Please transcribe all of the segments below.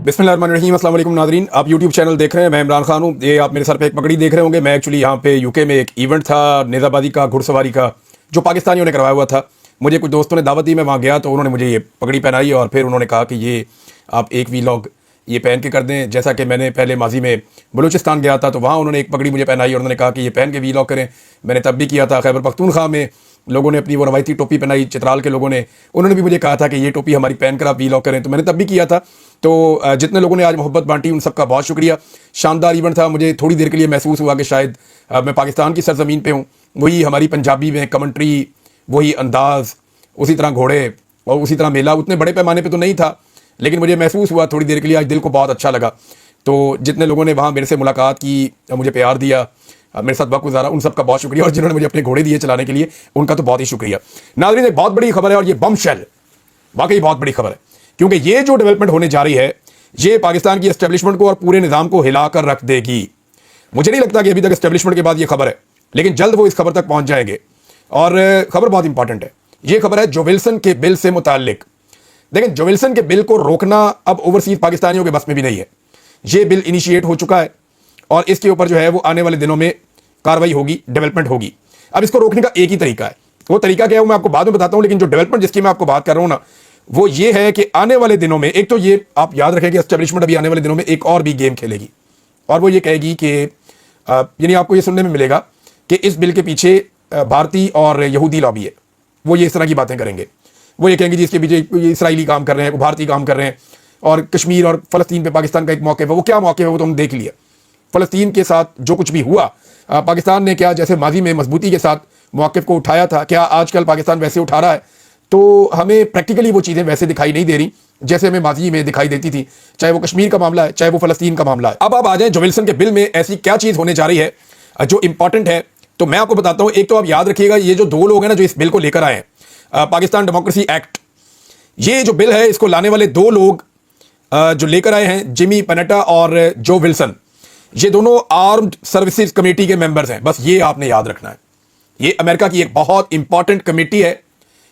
बिस्मिल्लाहिर्रहमानिर्रहीम। अस्सलाम वालेकुम नाज़रीन, आप यूट्यूब चैनल देख रहे हैं। मैं इमरान खान हूँ। ये आप मेरे सर पे एक पगड़ी देख रहे होंगे। मैं एक्चुअली यहाँ पे यूके में एक इवेंट था नेज़ाबादी का, घुड़सवारी का, जो पाकिस्तानियों ने करवाया हुआ था। मुझे कुछ दोस्तों ने दावत दी, मैं वहाँ गया तो उन्होंने मुझे ये पगड़ी पहनाई और फिर उन्होंने कहा कि ये आप एक वीलॉग ये पहन के कर दें। जैसा कि मैंने पहले माजी में बलूचिस्तान गया था तो वहाँ उन्होंने एक पगड़ी मुझे पहनाई और उन्होंने कहा कि ये पहन के वीलॉग करें। मैंने तब भी किया था। खैबर पख्तूनख्वा में लोगों ने अपनी वो रवायती टोपी पहनाई, चित्राल के लोगों ने, उन्होंने भी मुझे कहा था कि ये टोपी हमारी पहन कर आप वीलॉग करें, तो मैंने तब भी किया था। तो जितने लोगों ने आज मोहब्बत बांटी उन सबका बहुत शुक्रिया। शानदार इवेंट था। मुझे थोड़ी देर के लिए महसूस हुआ कि शायद मैं पाकिस्तान की सरजमीन पे हूँ। वही हमारी पंजाबी में कमेंट्री, वही अंदाज़, उसी तरह घोड़े और उसी तरह मेला। उतने बड़े पैमाने पर तो नहीं था, लेकिन मुझे महसूस हुआ थोड़ी देर के लिए, आज दिल को बहुत अच्छा लगा। तो जितने लोगों ने वहाँ मेरे से मुलाकात की, मुझे प्यार दिया, मेरे साथ वक्त गुजारा, उन सबका बहुत शुक्रिया। और जिन्होंने मुझे अपने घोड़े दिए चलाने के लिए, उनका तो बहुत ही शुक्रिया। नाज़रीन, एक बहुत बड़ी खबर है और ये बम शेल वाकई बहुत बड़ी खबर है, क्योंकि ये जो डेवलपमेंट होने जा रही है ये पाकिस्तान की एस्टेब्लिशमेंट को और पूरे निज़ाम को हिलाकर रख देगी। मुझे नहीं लगता कि अभी तक एस्टेब्लिशमेंट के बाद ये खबर है, लेकिन जल्द वो इस खबर तक पहुंच जाएंगे। और खबर बहुत इंपॉर्टेंट है। ये खबर है जो विल्सन के बिल से मुताल्लिक। देखें, जो विल्सन के बिल को रोकना अब ओवरसीज पाकिस्तानियों के बस में भी नहीं है। ये बिल इनिशिएट हो चुका है और इसके ऊपर जो है वो आने वाले दिनों में कार्रवाई होगी, डेवलपमेंट होगी। अब इसको रोकने का एक ही तरीका है। वो तरीका क्या है वो मैं आपको बाद में बताता हूं, लेकिन जो डेवलपमेंट जिसकी मैं आपको बात कर रहा हूं ना, वो ये है कि आने वाले दिनों में, एक तो ये आप याद रखें कि एस्टेब्लिशमेंट अभी आने वाले दिनों में एक और भी गेम खेलेगी और वो ये कहेगी कि यानी आपको ये सुनने में मिलेगा कि इस बिल के पीछे भारतीय और यहूदी लॉबी है। वो ये इस तरह की बातें करेंगे। वो ये कहेंगे जी इसके पीछे इसराइली काम कर रहे हैं, भारतीय काम कर रहे हैं, और कश्मीर और फ़लस्तीन पे पाकिस्तान का एक मौक़िफ़ है। वो क्या मौक़िफ़ है वो तो हम देख लिया। फ़लस्तीन के साथ जो कुछ भी हुआ, पाकिस्तान ने क्या जैसे माजी में मजबूती के साथ मौक़िफ़ को उठाया था, क्या आजकल पाकिस्तान वैसे उठा रहा है? तो हमें प्रैक्टिकली वो चीज़ें वैसे दिखाई नहीं दे रही जैसे हमें माजी में दिखाई देती थी, चाहे वो कश्मीर का मामला है, चाहे वो फ़लस्तीन का मामला है। अब आप आ जाएं जो विल्सन के बिल में ऐसी क्या चीज़ होने जा रही है जो इंपॉर्टेंट है, तो मैं आपको बताता हूँ। एक तो आप याद रखिएगा, ये जो दो लोग हैं ना जो इस बिल को लेकर आए हैं, पाकिस्तान डेमोक्रेसी एक्ट, ये जो बिल है इसको लाने वाले दो लोग जो लेकर आए हैं, जिमी पनेटा और जो विल्सन, ये दोनों आर्म्ड सर्विसेज कमेटी के मेंबर्स हैं। बस ये आपने याद रखना है। ये अमेरिका की एक बहुत इंपॉर्टेंट कमेटी है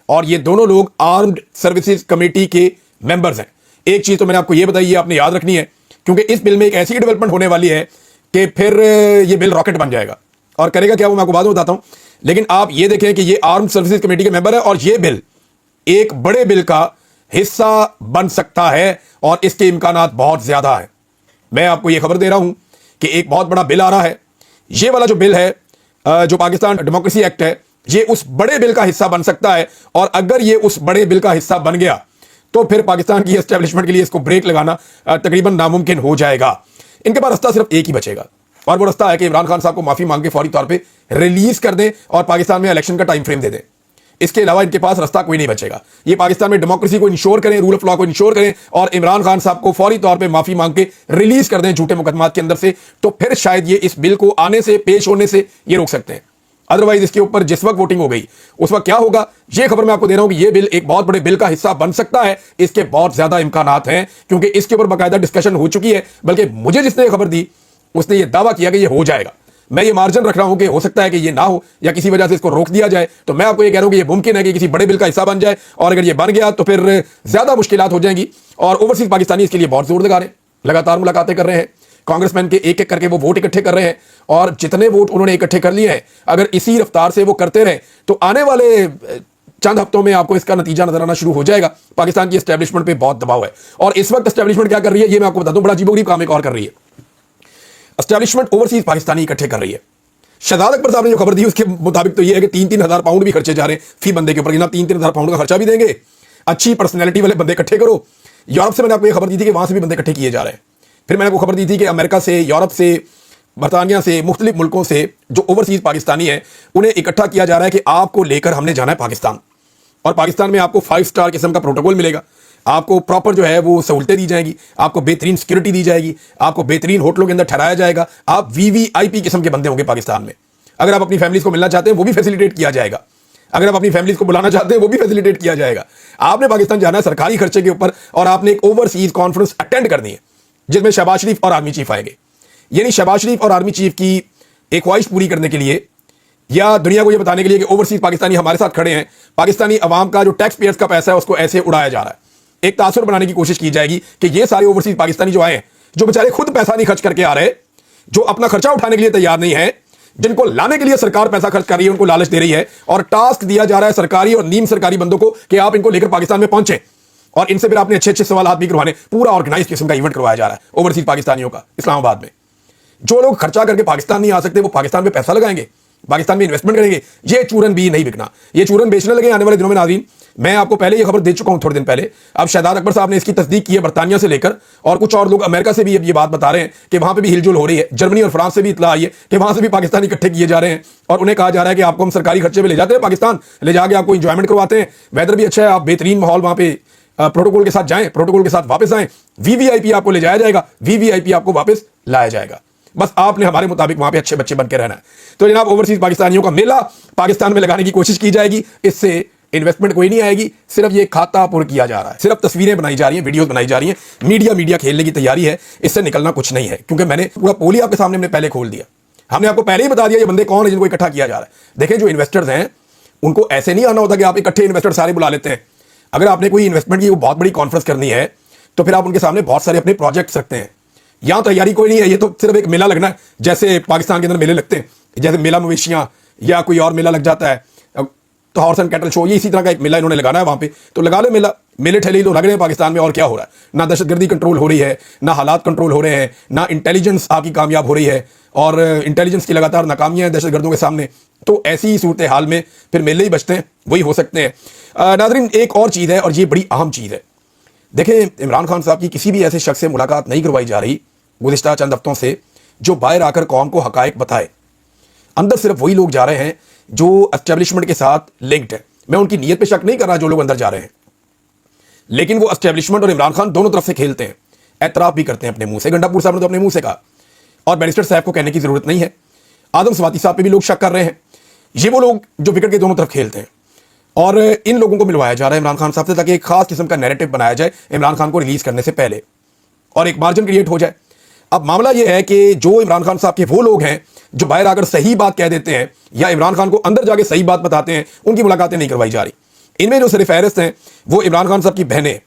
और ये दोनों लोग आर्म्ड सर्विसेज कमेटी के मेंबर्स हैं। एक चीज तो मैंने आपको ये बताई, ये आपने याद रखनी है, क्योंकि इस बिल में एक ऐसी डेवलपमेंट होने वाली है कि फिर ये बिल रॉकेट बन जाएगा। और करेगा क्या वो मैं आपको बाद में बताता हूं, लेकिन आप ये देखें कि ये आर्म्ड सर्विसेज कमेटी के मेंबर है और ये बिल एक बड़े बिल का हिस्सा बन सकता है और इसके इम्कानात बहुत ज्यादा है। मैं आपको ये खबर दे रहा हूं कि एक बहुत बड़ा बिल आ रहा है। ये वाला जो बिल है, जो पाकिस्तान डेमोक्रेसी एक्ट है, ये उस बड़े बिल का हिस्सा बन सकता है। और अगर ये उस बड़े बिल का हिस्सा बन गया तो फिर पाकिस्तान की एस्टेब्लिशमेंट के लिए इसको ब्रेक लगाना तकरीबन नामुमकिन हो जाएगा। इनके पास रास्ता सिर्फ एक ही बचेगा और वो रास्ता है कि इमरान खान साहब को माफी मांग के फौरी तौर पे रिलीज कर दें और पाकिस्तान में इलेक्शन का टाइम फ्रेम दे दें। इसके अलावा इनके पास रास्ता कोई नहीं बचेगा। ये पाकिस्तान में डेमोक्रेसी को इंश्योर करें, रूल ऑफ लॉ को इंश्योर करें और इमरान खान साहब को फौरी तौर पे माफी मांग के रिलीज कर दें झूठे मुकदमात के अंदर से, तो फिर शायद ये इस बिल को आने से, पेश होने से ये रोक सकते हैं। अदरवाइज इसके ऊपर जिस वक्त वोटिंग हो गई उस वक्त क्या होगा, ये खबर मैं आपको दे रहा हूं कि ये बिल एक बहुत बड़े बिल का हिस्सा बन सकता है। इसके बहुत ज्यादा इम्कानात हैं क्योंकि इसके ऊपर बाकायदा डिस्कशन हो चुकी है। बल्कि मुझे जिसने खबर दी उसने ये दावा किया कि ये हो जाएगा। मैं ये मार्जिन रख रहा हूं कि हो सकता है कि ये ना हो या किसी वजह से इसको रोक दिया जाए। तो मैं आपको ये कह रहा हूं कि ये मुमकिन है कि किसी बड़े बिल का हिस्सा बन जाए और अगर ये बन गया तो फिर ज्यादा मुश्किलात हो जाएंगी। और ओवरसीज पाकिस्तानी इसके लिए बहुत जोर लगा रहे हैं, लगातार मुलाकातें कर रहे हैं, कांग्रेसमैन के एक एक करके वो वोट इकट्ठे कर रहे हैं और जितने वोट उन्होंने इकट्ठे कर लिए हैं, अगर इसी रफ्तार से वो करते रहे तो आने वाले चंद हफ्तों में आपको इसका नतीजा नजर आना शुरू हो जाएगा। पाकिस्तान की एस्टेब्लिशमेंट पे बहुत दबाव है और इस वक्त एस्टेब्लिशमेंट क्या कर रही है ये मैं आपको बता दूं, बड़ा अजीबोगरीब काम एक और कर रही है। एस्टेब्लिशमेंट ओवरसीज पाकिस्तानी इकट्ठे कर रही है। शहजाद अकबर साहब ने जो खबर दी उसके मुताबिक तो ये है कि 3-3 हज़ार पाउंड भी खर्चे जा रहे हैं फी बंदे के ऊपर। जनाब 3-3 हज़ार पाउंड का खर्चा भी देंगे, अच्छी पर्सनैलिटी वाले बंदे इकट्ठे करो। यूरोप से मैंने आपको ये खबर दी थी कि वहां से भी बंदे इकट्ठे किए जा रहे हैं। फिर मैंने आपको खबर दी थी कि अमेरिका से, यूरोप से, बरतानिया से, मुख्तलिफ मुल्कों से जो ओवरसीज पाकिस्तानी है उन्हें इकट्ठा किया जा रहा है कि आपको लेकर हमने जाना है पाकिस्तान, और पाकिस्तान में आपको 5 स्टार किस्म का प्रोटोकॉल मिलेगा, आपको प्रॉपर जो है वो सहूलतें दी जाएंगी, आपको बेहतरीन सिक्योरिटी दी जाएगी, आपको बेहतरीन होटलों के अंदर ठहराया जाएगा, आप वीवीआईपी किस्म के बंदे होंगे पाकिस्तान में। अगर आप अपनी फैमिलीज को मिलना चाहते हैं वो भी फैसिलिटेट किया जाएगा, अगर आप अपनी फैमिलीज को बुलाना चाहते हैं वो भी फैसिलिटेट किया जाएगा। आपने पाकिस्तान जाना है सरकारी खर्चे के ऊपर और आपने एक ओवरसीज कॉन्फ्रेंस अटेंड करनी है जिसमें शहबाज शरीफ और आर्मी चीफ आएंगे। यानी शहबाज शरीफ और आर्मी चीफ की एक ख्वाहिश पूरी करने के लिए या दुनिया को यह बताने के लिए कि ओवरसीज पाकिस्तानी हमारे साथ खड़े हैं, पाकिस्तानी अवाम का जो टैक्स पेयर्स का पैसा है उसको ऐसे उड़ाया जा रहा है। एक तासुर बनाने की कोशिश की जाएगी कि ये सारे ओवरसीज पाकिस्तानी जो आए हैं, जो बेचारे खुद पैसा नहीं खर्च करके आ रहे, जो अपना खर्चा उठाने के लिए तैयार नहीं है, जिनको लाने के लिए सरकार पैसा खर्च कर रही है, उनको लालच दे रही है और टास्क दिया जा रहा है सरकारी और नीम सरकारी बंदों को कि आप इनको लेकर पाकिस्तान में पहुंचे और इनसे फिर आपने अच्छे अच्छे सवाल भी करवाने। पूरा ऑर्गेनाइज किस्म का इवेंट करवाया जा रहा है ओवरसीज पाकिस्तानियों का इस्लामाबाद में। जो लोग खर्चा करके पाकिस्तान नहीं आ सकते वो पाकिस्तान में पैसा लगाएंगे, पाकिस्तान में इन्वेस्टमेंट करेंगे। ये चूरन भी नहीं बिकना, ये चूरन बेचने लगे आने वाले दिनों में। नाज़रीन, मैं आपको पहले ये खबर दे चुका हूं थोड़े दिन पहले। अब शहजाद अकबर साहब ने इसकी तस्दीक की है बरतानिया से लेकर, और कुछ और लोग अमेरिका से भी ये बात बता रहे हैं कि वहां पे भी हिलजुल हो रही है। जर्मनी और फ्रांस से भी इतला आई है कि वहां से भी पाकिस्तानी इकट्ठे किए जा रहे हैं और उन्हें कहा जा रहा है कि आपको हम सरकारी खर्चे में ले जाते हैं पाकिस्तान, ले जाके आपको इंजॉयमेंट करवाते हैं, वेदर भी अच्छा है, आप बेहतरीन माहौल वहां पे प्रोटोकॉल के साथ जाएं, प्रोटोकॉल के साथ वापस आएं, वीवीआईपी आपको ले जाया जाएगा, वीवीआईपी आपको वापस लाया जाएगा। बस आपने हमारे मुताबिक वहां पे अच्छे बच्चे बन के रहना है। तो जनाब, ओवरसीज पाकिस्तानियों का मेला पाकिस्तान में लगाने की कोशिश की जाएगी। इससे इन्वेस्टमेंट कोई नहीं आएगी, सिर्फ ये खाता पुर किया जा रहा है, सिर्फ तस्वीरें बनाई जा रही हैं, वीडियोस बनाई जा रही हैं, मीडिया खेलने की तैयारी है। इससे निकलना कुछ नहीं है, क्योंकि मैंने पूरा पोल ही आपके सामने पहले खोल दिया। हमने आपको पहले ही बता दिया ये बंदे कौन है जिनको इकट्ठा किया जा रहा है। देखें, जो इन्वेस्टर्स हैं उनको ऐसे नहीं आना होता कि आप इकट्ठे इन्वेस्टर सारे बुला लेते हैं। अगर आपने कोई इन्वेस्टमेंट की बहुत बड़ी कॉन्फ्रेंस करनी है तो फिर आप उनके सामने बहुत सारे अपने प्रोजेक्ट्स रखते हैं। यहां तैयारी कोई नहीं है, ये तो सिर्फ एक मेला लगना है, जैसे पाकिस्तान के अंदर मेले लगते हैं, जैसे मेला मवेशियां या कोई और मेला लग जाता है तो हॉर्स एंड कैटल शो, ये इसी तरह का एक मेला इन्होंने लगाना है वहां पे। तो लगा ले मेला, मेले ठेले तो लग रहे हैं पाकिस्तान में। और क्या हो रहा है? ना दहशतगर्दी कंट्रोल हो रही है, ना हालात कंट्रोल हो रहे हैं, ना इंटेलिजेंस आपकी कामयाब हो रही है, और इंटेलिजेंस की लगातार नाकामियां हैं दहशतगर्दों के सामने। तो ऐसी सूरत हाल में फिर मेले ही बचते हैं, वही हो सकते हैं। नाज़रीन, एक और चीज़ है और ये बड़ी अहम चीज़ है। देखें, इमरान खान साहब की किसी भी ऐसे शख्स से मुलाकात नहीं करवाई जा रही गुज़िश्ता चंद हफ्तों से जो बाहर आकर कौम को हकायक बताए। अंदर सिर्फ वही लोग जा रहे हैं जो एस्टेब्लिशमेंट के साथ लिंक्ड है। मैं उनकी नीयत पे शक नहीं कर रहा जो लोग अंदर जा रहे हैं, लेकिन वो एस्टेब्लिशमेंट और इमरान खान दोनों तरफ से खेलते हैं, एतराफ़ भी करते हैं अपने मुंह से। गंडापुर साहब ने तो अपने मुंह से कहा, और बैरिस्टर साहब को कहने की जरूरत नहीं है। आदम स्वाति साहब पे भी लोग शक कर रहे हैं। ये वो लोग जो विकेट के दोनों तरफ खेलते हैं, और इन लोगों को मिलवाया जा रहा है इमरान खान साहब से, ताकि एक खास किस्म का नैरेटिव बनाया जाए इमरान खान को रिलीज करने से पहले और एक मार्जिन क्रिएट हो जाए। अब मामला यह है कि जो इमरान खान साहब के वो लोग हैं जो बाहर आकर सही बात कह देते हैं या इमरान खान को अंदर जाके सही बात बताते हैं, उनकी मुलाकातें नहीं करवाई जा रही। इनमें जो सरफहरिस्त हैं वो इमरान खान साहब की बहनें,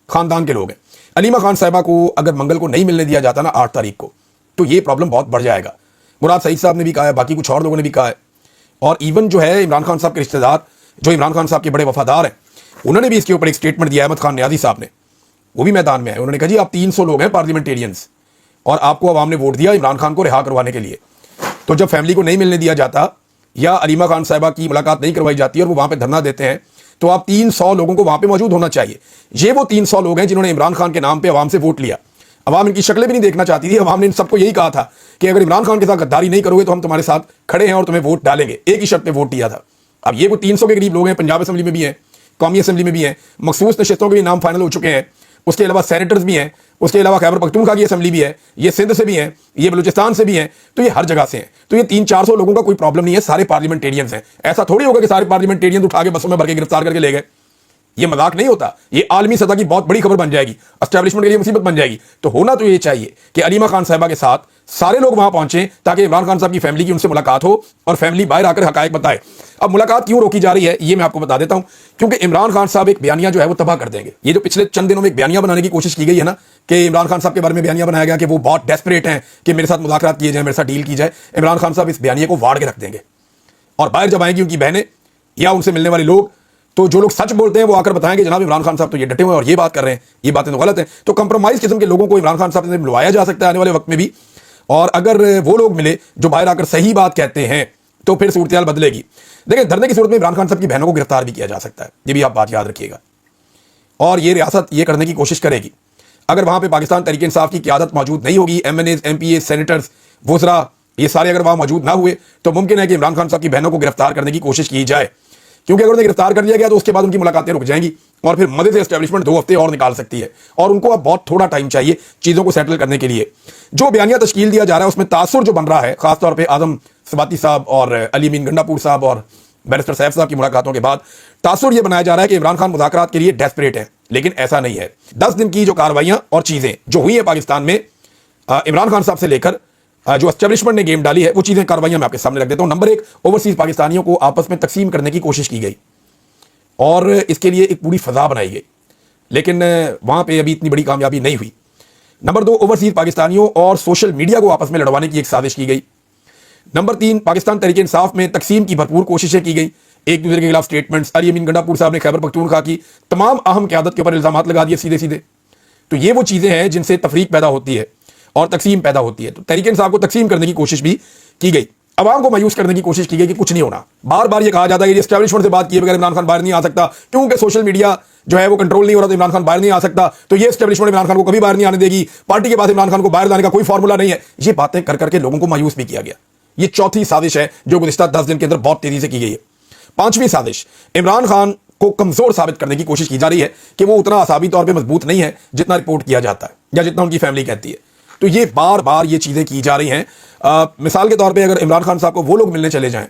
खानदान के लोग हैं। अलीमा खान साहिबा को अगर मंगल को नहीं मिलने दिया जाता ना 8 तारीख को, तो ये प्रॉब्लम बहुत बढ़ जाएगा। मुराद सईद साहब ने भी कहा है, बाकी कुछ और लोगों ने भी कहा है, और इवन जो है इमरान खान साहब के रिश्तेदार जो इमरान खान साहब के बड़े वफादार हैं, उन्होंने भी इसके ऊपर एक स्टेटमेंट दिया। अहमद खान न्याजी साहब ने, वो भी मैदान में आए। उन्होंने कहा जी आप 300 लोग हैं पार्लियामेंटेरियंस, और आपको अवाम ने वोट दिया इमरान खान को रिहा करवाने के लिए। तो जब फैमिली को नहीं मिलने दिया जाता या अलीमा खान साहिबा की मुलाकात नहीं करवाई जाती और वो वहाँ पे धरना देते हैं, तो आप 300 लोगों को वहाँ पे मौजूद होना चाहिए। ये वो 300 लोग हैं जिन्होंने इमरान खान के नाम पे अवाम से वोट लिया। अवाम इनकी शक्लें भी नहीं देखना चाहती थी। अवाम ने इन सबको यही कहा था कि अगर इमरान खान के साथ गद्दारी नहीं करोगे तो हम तुम्हारे साथ खड़े हैं और तुम्हें वोट डालेंगे। एक ही शर्त पे वोट दिया था। अब ये वो 300 के करीब लोग हैं, पंजाब असेंबली में भी हैं, कौमी असेंबली में भी हैं, मखसूस नशिस्तों के भी नाम फाइनल हो चुके हैं। उसके अलावा सेनेटर्स भी हैं, उसके अलावा खैबर पख्तूनख्वा की असेंबली भी है, ये सिंध से भी हैं, ये बलूचिस्तान से भी हैं, तो ये हर जगह से हैं। तो ये 300-400 लोगों का कोई प्रॉब्लम नहीं है, सारे पार्लियामेंटेरियंस हैं। ऐसा थोड़ी होगा कि सारे पार्लियामेंटेरियंस उठा के बसों में भर के गिरफ्तार करके ले गए। ये मजाक नहीं होता, ये आलमी सतह की बहुत बड़ी खबर बन जाएगी, एस्टैब्लिशमेंट के लिए मुसीबत बन जाएगी। तो होना तो ये चाहिए कि अलीमा खान साहिबा के साथ सारे लोग वहां पहुंचे ताकि इमरान खान साहब की फैमिली की उनसे मुलाकात हो और फैमिली बाहर आकर हकायक बताए। अब मुलाकात क्यों रोकी जा रही है ये मैं आपको बता देता हूं, क्योंकि इमरान खान साहब एक बयानिया जो है वो तबाह कर देंगे। ये जो पिछले चंद दिनों में एक बयानिया बनाने की कोशिश की गई है ना, कि इमरान खान साहब के बारे में बयानिया बनाया गया कि वो बहुत डेस्परेट हैं कि मेरे साथ मुलाकात किए जाए, मेरे साथ डील की जाए। इमरान खान साहब इस बयानिया को वाड़ के रख देंगे और बाहर जब आएंगी उनकी बहनें या उनसे मिलने वाले लोग, तो जो लोग सच बोलते हैं वो आकर बताएंगे जनाब इमरान खान साहब तो ये डटे हुए हैं और ये बात कर रहे हैं, ये बातें तो गलत हैं। तो कंप्रोमाइज किस्म के लोगों को इमरान खान साहब से मिलवाया जा सकता है आने वाले वक्त में भी, और अगर वो लोग मिले जो बाहर आकर सही बात कहते हैं तो फिर सूरत हाल बदलेगी। देखिए, धरने की सूरत में इमरान खान साहब की बहनों को गिरफ्तार भी किया जा सकता है, ये भी आप बात याद रखिएगा। और ये रियासत ये करने की कोशिश करेगी अगर वहां पे पाकिस्तान तहरीक इंसाफ की क़यादत मौजूद नहीं होगी, MNAs, MPAs, सेनेटर्स, वुज़रा, ये सारे अगर वहां मौजूद ना हुए तो मुमकिन है कि इमरान खान साहब की बहनों को गिरफ्तार करने की कोशिश की जाए। क्योंकि अगर उन्हें गिरफ्तार कर लिया गया तो उसके बाद उनकी मुलाकातें रुक जाएंगी और फिर मदद से एस्टैब्लिशमेंट 2 हफ्ते और निकाल सकती है, और उनको अब बहुत थोड़ा टाइम चाहिए चीज़ों को सेटल करने के लिए। जो बयानिया तश्कील दिया जा रहा है उसमें तासुर जो बन रहा है, खासतौर पर आदम स्वाति साहब और अली अमीन गंडापुर साहब और बैरिस्टर साहब साहब की मुलाकातों के बाद तासुर यह बनाया जा रहा है कि इमरान खान मुज़ाकरात के लिए डेस्परेट है, लेकिन ऐसा नहीं है। 10 दिन की जो कार्रवाइयाँ और चीज़ें जो हुई हैं पाकिस्तान में इमरान खान साहब से लेकर जो एस्टैब्लिशमेंट ने गेम डाली है, वो चीज़ें कार्रवाइयाँ मैं आपके सामने रख देता हूँ। नंबर 1, ओवरसीज़ पाकिस्तानियों को आपस में तकसीम करने की कोशिश की गई और इसके लिए एक पूरी फ़ज़ा बनाई गई। लेकिन वहाँ पे अभी इतनी बड़ी कामयाबी नहीं हुई। नंबर 2, ओवरसीज पाकिस्तानियों और सोशल मीडिया को आपस में लड़वाने की एक साजिश की गई। नंबर 3, पाकिस्तान तहरीक इंसाफ में तकसीम की भरपूर कोशिशें की गई। एक दूसरे के खिलाफ स्टेटमेंट्स, अली अमीन गंडापुर साहब ने खैबर पख्तूनख्वा की तमाम अहम क़यादत के ऊपर इल्जाम लगा दिए सीधे सीधे। तो ये वो चीज़ें हैं जिनसे तफरीक पैदा होती है और तकसीम पैदा होती है। तो तहरीक इंसाफ को तकसीम करने की कोशिश भी की गई, अवाम को मायूस करने की कोशिश की गई कि कुछ नहीं होना। बार बार ये कहा जाता है कि एस्टैब्लिशमेंट से बात किए बगैर इमरान खान बाहर नहीं आ सकता, क्योंकि सोशल मीडिया जो है वो कंट्रोल नहीं हो रहा, तो इमरान खान बाहर नहीं आ सकता। तो ये एस्टैब्लिशमेंट इमरान खान को कभी बाहर नहीं आने देगी, पार्टी के पास इमरान खान को बाहर लाने का कोई फॉर्मूला नहीं है। ये बातें कर करके लोगों को मायूस भी किया गया। ये चौथी साजिश है जो गुज़िश्ता 10 दिन के अंदर बहुत तेजी से की गई है। पांचवी साजिश, इमरान खान को कमजोर साबित करने की कोशिश की जा रही है कि वो उतना आसाबी तौर पे मजबूत नहीं है जितना रिपोर्ट किया जाता है या जितना उनकी फैमिली कहती है। तो ये बार बार ये चीजें की जा रही हैं। मिसाल के तौर पे अगर इमरान खान साहब को वो लोग मिलने चले जाएं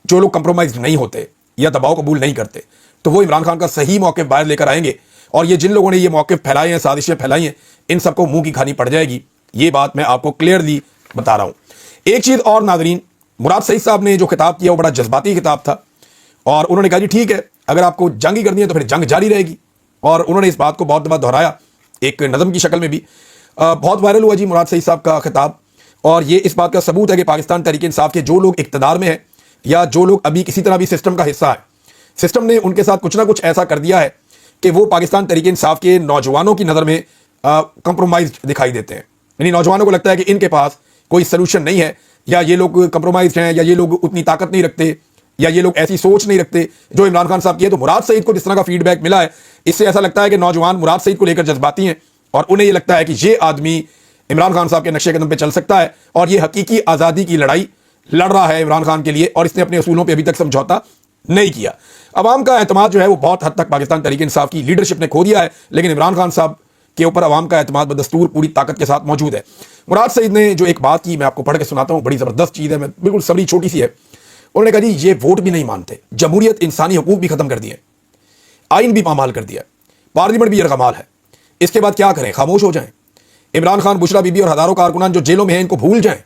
जो लोग कंप्रोमाइज नहीं होते या दबाव कबूल नहीं करते, तो वो इमरान खान का सही मौक़िफ़ बाहर लेकर आएंगे। और ये जिन लोगों ने ये मौक़िफ़ फैलाए हैं, साजिशें फैलाई हैं, इन सबको मुंह की खानी पड़ जाएगी। ये बात मैं आपको क्लियरली बता रहा हूं। एक चीज और नाज़रीन, मुराद सईद साहब ने जो खिताब किया वो बड़ा जज्बाती खिताब था और उन्होंने कहा जी ठीक है, अगर आपको जंग ही करनी है तो फिर जंग जारी रहेगी। और उन्होंने इस बात को बहुत दफा दोहराया एक नज़म की शक्ल में भी। बहुत वायरल हुआ जी मुराद सईद साहब का खिताब, और ये इस बात का सबूत है कि पाकिस्तान तहरीक इंसाफ के जो लोग इक़्तिदार में हैं या जो लोग अभी किसी तरह भी सिस्टम का हिस्सा है, सिस्टम ने उनके साथ कुछ ना कुछ ऐसा कर दिया है कि वो पाकिस्तान तहरीक इंसाफ के नौजवानों की नज़र में कंप्रोमाइज दिखाई देते हैं। यानी नौजवानों को लगता है कि इनके पास कोई सलूशन नहीं है, या ये लोग कंप्रोमाइज हैं, या ये लोग उतनी ताकत नहीं रखते, या ये लोग ऐसी सोच नहीं रखते जो इमरान खान साहब की है। तो मुराद सईद को जिस तरह का फीडबैक मिला है, इससे ऐसा लगता है कि नौजवान मुराद सईद को लेकर जज्बाती हैं और उन्हें ये लगता है कि ये आदमी इमरान खान साहब के नक्शे कदम पे चल सकता है और ये हकीकी आज़ादी की लड़ाई लड़ रहा है इमरान खान के लिए, और इसने अपने असूलों पे अभी तक समझौता नहीं किया। अवाम का एतमाद जो है वो बहुत हद तक पाकिस्तान तहरीक इंसाफ की लीडरशिप ने खो दिया है, लेकिन इमरान खान साहब के ऊपर अवाम का एतमाद बदस्तूर पूरी ताकत के साथ मौजूद है। मुराद सईद ने जो एक बात की, मैं आपको पढ़ के सुनाता हूँ, बड़ी ज़बरदस्त चीज़ है, मैं बिल्कुल सबरी छोटी सी है। उन्होंने कहा जी ये वोट भी नहीं मानते, जमहूरियत इंसानी हकूक भी ख़त्म कर दिए, आइन भी पामाल कर दिया, पार्लियामेंट भी यरगमाल है, इसके बाद क्या करें, खामोश हो जाएं। इमरान खान, बुशरा बीबी और हज़ारों कारकुनान जो जेलों में हैं इनको भूल जाएं,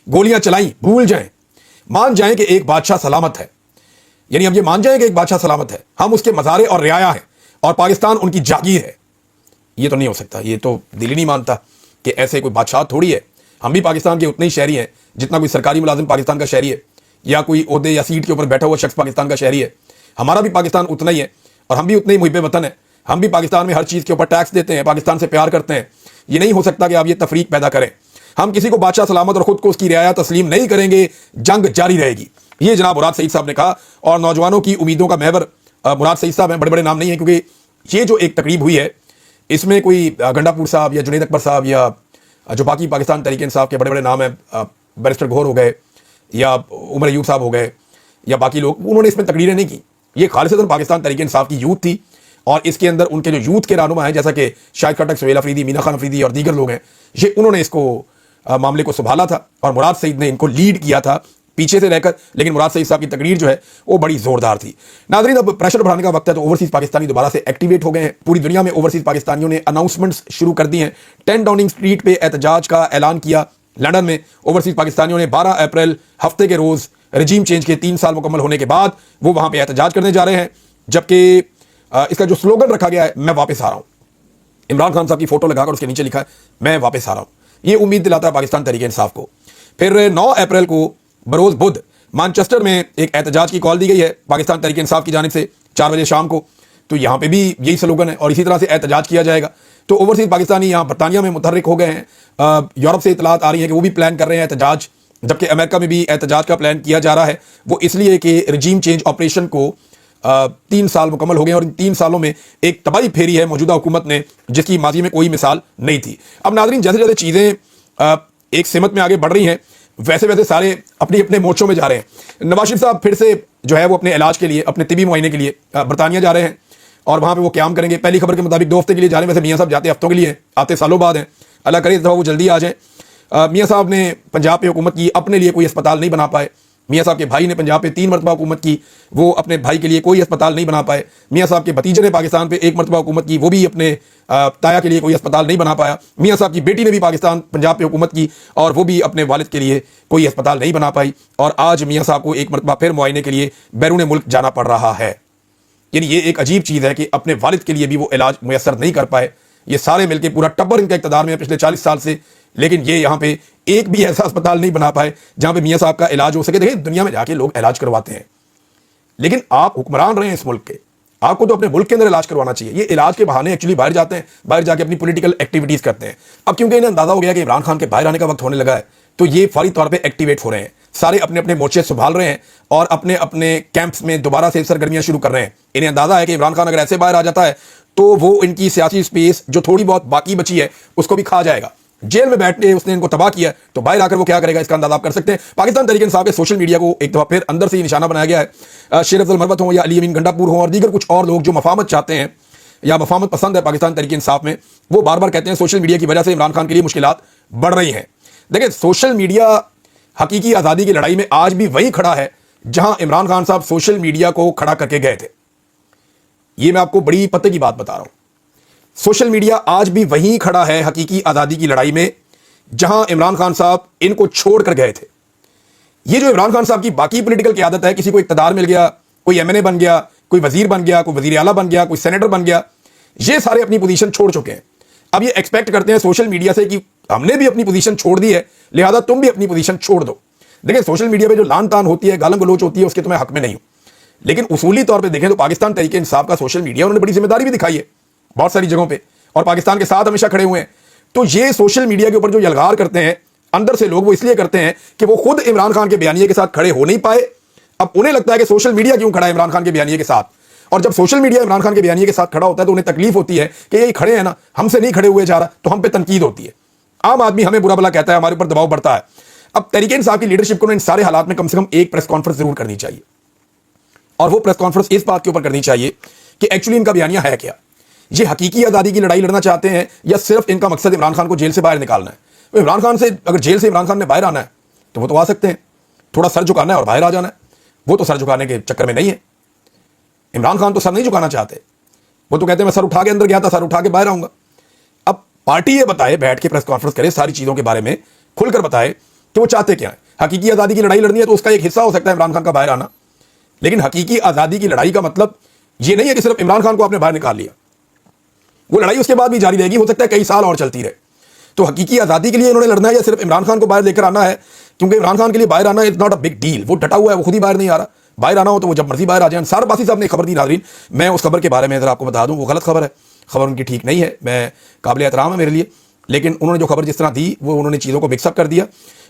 गोलियां चलाई भूल जाएं, मान जाएं कि एक बादशाह सलामत है। यानी अब ये मान जाएं कि एक बादशाह सलामत है, हम उसके मज़ारे और रियाया हैं और पाकिस्तान उनकी जागीर है। ये तो नहीं हो सकता, ये तो दिल ही नहीं मानता कि ऐसे कोई बादशाह थोड़ी है। हम भी पाकिस्तान के उतने ही शहरी हैं जितना कोई सरकारी मुलाजिम पाकिस्तान का शहरी है, या कोई ओहदे या सीट के ऊपर बैठा हुआ शख्स पाकिस्तान का शहरी है। हमारा भी पाकिस्तान उतना ही है और हम भी उतने ही मुहिब्बे वतन है। हम भी पाकिस्तान में हर चीज़ के ऊपर टैक्स देते हैं, पाकिस्तान से प्यार करते हैं। ये नहीं हो सकता कि आप ये तफरीक पैदा करें। हम किसी को बादशाह सलामत और ख़ुद को उसकी रियाया तस्लीम नहीं करेंगे, जंग जारी रहेगी। ये जनाब मुराद सईद साहब ने कहा। और नौजवानों की उम्मीदों का महवर मुराद सईद साहब हैं, बड़े बड़े नाम नहीं है, क्योंकि ये जो एक तकरीब हुई है इसमें कोई गंडापुर साहब या जुनैद अकबर साहब या जो बाकी पाकिस्तान तहरीक इंसाफ के बड़े बड़े नाम हैं, बैरिस्टर घोर हो गए या उमर अयूब साहब हो गए या बाकी लोग, उन्होंने इसमें तकरीरें नहीं की। ये खालिसतन पाकिस्तान तहरीक इंसाफ की यूथ थी और इसके अंदर उनके जो यूथ के रहनुमा हैं, जैसा कि शाहिद खटक, सुहेल अफरीदी, मीना खान अफरीदी और दीगर लोग हैं, ये उन्होंने इसको मामले को संभाला था और मुराद सईद ने इनको लीड किया था पीछे से रहकर। लेकिन मुराद सईद साहब की तकरीर जो है वो बड़ी ज़ोरदार थी। नाज़रीन, अब प्रेशर बढ़ाने का वक्त है, तो ओवरसीज़ पाकिस्तानी दोबारा से एक्टिवेट हो गए हैं। पूरी दुनिया में ओवरसीज़ पाकिस्तानियों ने अनाउंसमेंट्स शुरू कर दी हैं। 10 डाउनिंग स्ट्रीट पे एहतजाज का ऐलान किया। लंदन में ओवरसीज़ पाकिस्तानियों ने 12 अप्रैल हफ्ते के रोज़ रजीम चेंज के 3 साल मुकम्मल होने के बाद वो वहाँ पर एहतजाज करने जा रहे हैं, जबकि इसका जो स्लोगन रखा गया है, मैं वापस आ रहा हूँ। इमरान खान साहब की फोटो लगाकर उसके नीचे लिखा है मैं वापस आ रहा हूँ। ये उम्मीद दिलाता है पाकिस्तान तहरीक इंसाफ को। फिर 9 अप्रैल को बरोज़ बुध मैनचेस्टर में एक एहतजाज की कॉल दी गई है पाकिस्तान तहरीक इंसाफ की जानिब से 4 बजे शाम को। तो यहाँ पे भी यही स्लोगन है और इसी तरह से एहतजाज किया जाएगा। तो ओवरसीज़ पाकिस्तानी यहाँ बरतानिया में मुतहर्रिक हो गए हैं। यूरोप से इतलात आ रही है कि वो भी प्लान कर रहे हैं एहतजाज, जबकि अमेरिका में भी एहतजाज का प्लान किया जा रहा है। वो इसलिए कि रजीम चेंज ऑपरेशन को 3 साल मुकम्मल हो गए और इन 3 सालों में एक तबाही फेरी है मौजूदा हुकूमत ने, जिसकी माजी में कोई मिसाल नहीं थी। अब नाज़रीन, जैसे जैसे चीज़ें एक सिमत में आगे बढ़ रही हैं, वैसे वैसे सारे अपने अपने मोर्चों में जा रहे हैं। नवाज शरीफ साहब फिर से जो है वो अपने इलाज के लिए, अपने तिबी मुआयने के लिए बरतानिया जा रहे हैं और वहाँ पे वो क़याम करेंगे। पहली खबर के मुताबिक 2 हफ्ते के लिए जा रहे हैं। वैसे मियाँ साहब जाते हफ्तों के लिए, आते सालों बाद हैं। अल्लाह करे इस दफ़ा वो जल्दी आ जाएँ। मियाँ साहब ने पंजाब पे हुकूमत की, अपने लिए कोई अस्पताल नहीं बना पाए। मियाँ साहब के भाई ने पंजाब पे 3 मरतबा हुकूमत की, वो अपने भाई के लिए कोई अस्पताल नहीं बना पाए। मियाँ साहब के भतीजे ने पाकिस्तान पे 1 मरतबा हुकूमत की, वो भी अपने ताया के लिए कोई अस्पताल नहीं बना पाया। मियाँ साहब की बेटी ने भी पाकिस्तान पंजाब पे हुकूमत की और वो भी अपने वालिद के लिए कोई अस्पताल नहीं बना पाई। और आज मियाँ साहब को 1 मरतबा फिर मुआयने के लिए बैरून मुल्क जाना पड़ रहा है। यानी ये एक अजीब चीज़ है कि अपने वालिद के लिए भी वो इलाज मुयसर नहीं कर पाए। ये सारे मिलके पूरा टब्बर इनका इक़्तिदार में है पिछले 40 साल से, लेकिन ये यहाँ पे एक भी ऐसा अस्पताल नहीं बना पाए जहाँ पे मियाँ साहब का इलाज हो सके। देखिए दुनिया में जाके लोग इलाज करवाते हैं, लेकिन आप हुक्मरान रहे हैं इस मुल्क के, आपको तो अपने मुल्क के अंदर इलाज करवाना चाहिए। ये इलाज के बहाने एक्चुअली बाहर जाते हैं, बाहर जाके अपनी पॉलिटिकल एक्टिविटीज़ करते हैं। अब क्योंकि इन्हें अंदाजा हो गया कि इमरान खान के बाहर आने का वक्त होने लगा है, तो ये फौरी तौर पे एक्टिवेट हो रहे हैं, सारे अपने अपने मोर्चे संभाल रहे हैं और अपने अपने कैंप्स में दोबारा से सरगर्मियां शुरू कर रहे हैं। इन्हें अंदाजा है कि इमरान खान अगर ऐसे बाहर आ जाता है तो वो इनकी सियासी स्पेस जो थोड़ी बहुत बाकी बची है उसको भी खा जाएगा। जेल में बैठने उसने इनको तबाह किया, तो बाहर आकर वो क्या करेगा इसका अंदाजा आप कर सकते हैं। पाकिस्तान तहरीक इंसाफ के सोशल मीडिया को एक दफा फिर अंदर से ही निशाना बनाया गया है। शेर अफजल मरवत हो या अली अमीन गंडापुर हो और दीगर कुछ और लोग जो मफामत चाहते हैं या मफामत पसंद है पाकिस्तान तहरीक इंसाफ में, वो बार बार कहते हैं सोशल मीडिया की वजह से इमरान खान के लिए मुश्किलात बढ़ रही हैं। देखिए सोशल मीडिया हकीकी आज़ादी की लड़ाई में आज भी वही खड़ा है जहां इमरान खान साहब सोशल मीडिया को खड़ा करके गए थे। ये मैं आपको बड़ी पते की बात बता रहा हूं। सोशल मीडिया आज भी वहीं खड़ा है हकीकी आज़ादी की लड़ाई में जहां इमरान खान साहब इनको छोड़कर गए थे। ये जो इमरान खान साहब की बाकी पॉलिटिकल की आदत है, किसी को इक़्तिदार मिल गया, कोई एमएनए बन गया, कोई वजीर बन गया, कोई वजीर आला बन गया, कोई सेनेटर बन गया, ये सारे अपनी पोजीशन छोड़ चुके हैं। अब ये एक्सपेक्ट करते हैं सोशल मीडिया से कि हमने भी अपनी पोजीशन छोड़ दी है, लिहाजा तुम भी अपनी पोजीशन छोड़ दो। देखिए सोशल मीडिया पे जो लान तान होती है, गालम गलोच होती है, उसके तो मैं हक में नहीं हूं, लेकिन उसूली तौर पे देखें तो पाकिस्तान तहरीक इंसाफ का सोशल मीडिया उन्होंने बड़ी जिम्मेदारी भी दिखाई है बहुत सारी जगहों पे, और पाकिस्तान के साथ हमेशा खड़े हुए हैं। तो ये सोशल मीडिया के ऊपर जो यलगार करते हैं अंदर से लोग, वो इसलिए करते हैं कि वो खुद इमरान खान के बयानिए के साथ खड़े हो नहीं पाए। अब उन्हें लगता है कि सोशल मीडिया क्यों खड़ा है इमरान खान के बयानिए के साथ, और जब सोशल मीडिया इमरान खान के बयानिए के साथ खड़ा होता है तो उन्हें तकलीफ होती है कि ये खड़े हैं ना, हमसे नहीं खड़े हुए जा रहा, तो हम पे तनकीद होती है। आम आदमी हमें बुरा भला कहता है, हमारे ऊपर दबाव बढ़ता है। अब तहरीक इंसाफ की लीडरशिप को इन सारे हालात में कम से कम एक प्रेस कॉन्फ्रेंस जरूर करनी चाहिए, और वो प्रेस कॉन्फ्रेंस इस बात के ऊपर करनी चाहिए कि एक्चुअली इनका बयानिया है क्या, ये हकीकी आज़ादी की लड़ाई लड़ना चाहते हैं या सिर्फ इनका मकसद इमरान खान को जेल से बाहर निकालना है। तो इमरान खान से अगर जेल से इमरान खान ने बाहर आना है तो वो तो आ सकते हैं, थोड़ा सर झुकाना है और बाहर आ जाना है। वो तो सर झुकाने के चक्कर में नहीं है, इमरान खान तो सर नहीं झुकाना चाहते, वो तो कहते हैं मैं सर उठा के अंदर गया था, सर उठा के बाहर आऊंगा। अब पार्टी ये बताए, बैठ के प्रेस कॉन्फ्रेंस करे, सारी चीज़ों के बारे में खुलकर बताए कि वो चाहते क्या है। हकीकी आज़ादी की लड़ाई लड़नी है तो उसका एक हिस्सा हो सकता है इमरान खान का बाहर आना, लेकिन हकीकी आज़ादी की लड़ाई का मतलब ये नहीं है कि सिर्फ इमरान खान को आपने बाहर निकाल लिया, वो लड़ाई उसके बाद भी जारी रहेगी, हो सकता है कई साल और चलती रहे। तो हकीकी आज़ादी के लिए इन्होंने लड़ना है या सिर्फ इमरान खान को बाहर लेकर आना है, क्योंकि इमरान खान के लिए बाहर आना is not a big deal. वो डटा हुआ है, वो खुद ही बाहर नहीं आ रहा। बाहर आना हो तो वो जब मर्जी बाहर आ जाए। अंसार अब्बासी साहब ने खबर दी, नाज़रीन मैं उस खबर के बारे में जरा आपको बता दूं, वो गलत खबर है, खबर उनकी ठीक नहीं है, मैं काबिल एहतराम है मेरे लिए, लेकिन उन्होंने जो खबर जिस तरह दी वो उन्होंने चीज़ों को मिक्सअप कर दिया,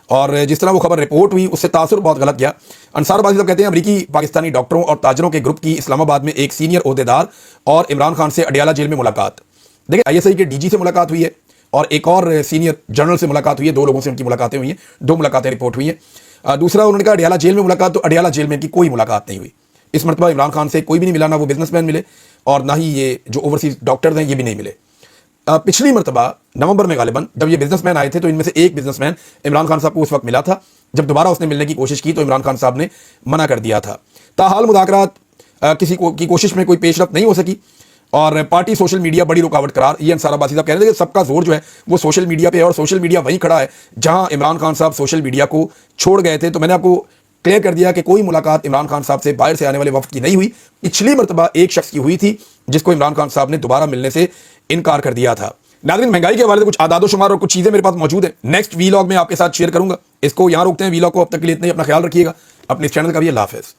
और जिस तरह वो खबर रिपोर्ट हुई उससे तासुर बहुत गलत गया। अंसार अब्बासी साहब कहते हैं अमरीकी पाकिस्तानी डॉक्टरों और ताजरों के ग्रुप की इस्लामाबाद में एक सीनियर ओहदेदार और इमरान खान से अडियाला जेल में मुलाकात। देखिए ISI के DG से मुलाकात हुई है और एक और सीनियर जनरल से मुलाकात हुई है, 2 लोगों से उनकी मुलाकातें हुई हैं, 2 मुलाकातें रिपोर्ट हुई हैं। दूसरा उन्होंने कहा अडियाला जेल में मुलाकात, तो अडियाला जेल में इनकी कोई मुलाकात नहीं हुई। इस मरतबा इमरान खान से कोई भी नहीं मिला, ना वो बिजनेसमैन मिले और ना ही ये जो ओवरसीज डॉक्टर्स हैं ये भी नहीं मिले। पिछली मरतबा नवंबर में गालिबन जब ये बिजनेसमैन आए थे तो इनमें से एक बिजनेसमैन इमरान खान साहब को उस वक्त मिला था। जब दोबारा उसने मिलने की कोशिश की तो इमरान खान साहब ने मना कर दिया था। ताहाल मुज़ाकरात किसी की कोशिश में कोई पेशरफ नहीं हो सकी और पार्टी सोशल मीडिया बड़ी रुकावट करार। ये अंसार अब्बासी साहब कह रहे थे कि सबका जोर जो है वो सोशल मीडिया पे है और सोशल मीडिया वहीं खड़ा है जहां इमरान खान साहब सोशल मीडिया को छोड़ गए थे। तो मैंने आपको क्लियर कर दिया कि कोई मुलाकात इमरान खान साहब से बाहर से आने वाले वक्त की नहीं हुई। पिछली मरतबा एक शख्स की हुई थी जिसको इमरान खान साहब ने दोबारा मिलने से इनकार कर दिया था। नाज़रीन महंगाई के हवाले से कुछ आदाद शुमार और कुछ चीज़ें मेरे पास मौजूद हैं, नेक्स्ट वीलॉग में आपके साथ शेयर करूंगा। इसको यहाँ रोकते हैं वीलॉग को, अब तक के लिए इतना ही, अपना ख्याल रखिएगा, अपने इस चैनल का भी अल्लाह हाफ़िज़।